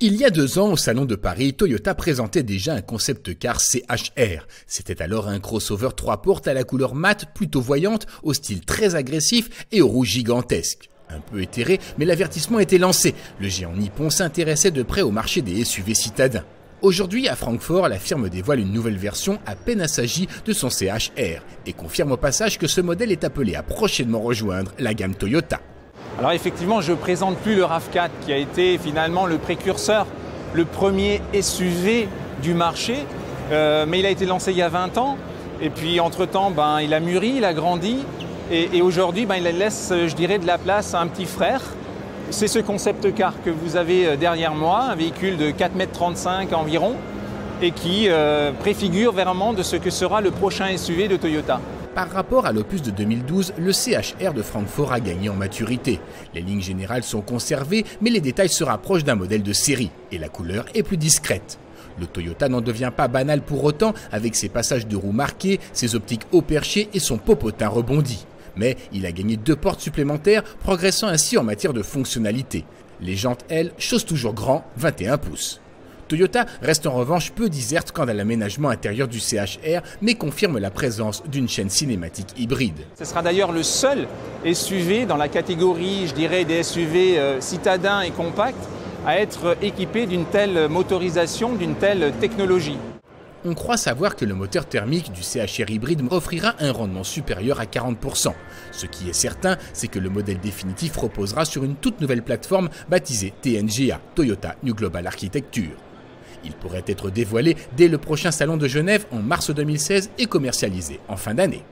Il y a 2 ans, au Salon de Paris, Toyota présentait déjà un concept car CHR. C'était alors un crossover 3 portes à la couleur mate, plutôt voyante, au style très agressif et aux roues gigantesques. Un peu éthéré, mais l'avertissement était lancé. Le géant nippon s'intéressait de près au marché des SUV citadins. Aujourd'hui, à Francfort, la firme dévoile une nouvelle version à peine assagie de son CHR et confirme au passage que ce modèle est appelé à prochainement rejoindre la gamme Toyota. Alors effectivement, je ne présente plus le RAV4 qui a été finalement le précurseur, le premier SUV du marché, mais il a été lancé il y a 20 ans et puis entre-temps, il a mûri, il a grandi et aujourd'hui, il laisse, je dirais, de la place à un petit frère. C'est ce concept car que vous avez derrière moi, un véhicule de 4,35 m environ et qui préfigure vraiment de ce que sera le prochain SUV de Toyota. Par rapport à l'Opus de 2012, le CHR de Francfort a gagné en maturité. Les lignes générales sont conservées, mais les détails se rapprochent d'un modèle de série et la couleur est plus discrète. Le Toyota n'en devient pas banal pour autant avec ses passages de roues marqués, ses optiques haut perché et son popotin rebondi. Mais il a gagné 2 portes supplémentaires, progressant ainsi en matière de fonctionnalité. Les jantes, elles, chaussent toujours grand, 21 pouces. Toyota reste en revanche peu diserte quant à l'aménagement intérieur du CHR, mais confirme la présence d'une chaîne cinématique hybride. Ce sera d'ailleurs le seul SUV dans la catégorie, je dirais, des SUV citadins et compacts à être équipé d'une telle motorisation, d'une telle technologie. On croit savoir que le moteur thermique du CHR hybride offrira un rendement supérieur à 40%. Ce qui est certain, c'est que le modèle définitif reposera sur une toute nouvelle plateforme baptisée TNGA, Toyota New Global Architecture. Il pourrait être dévoilé dès le prochain salon de Genève en mars 2016 et commercialisé en fin d'année.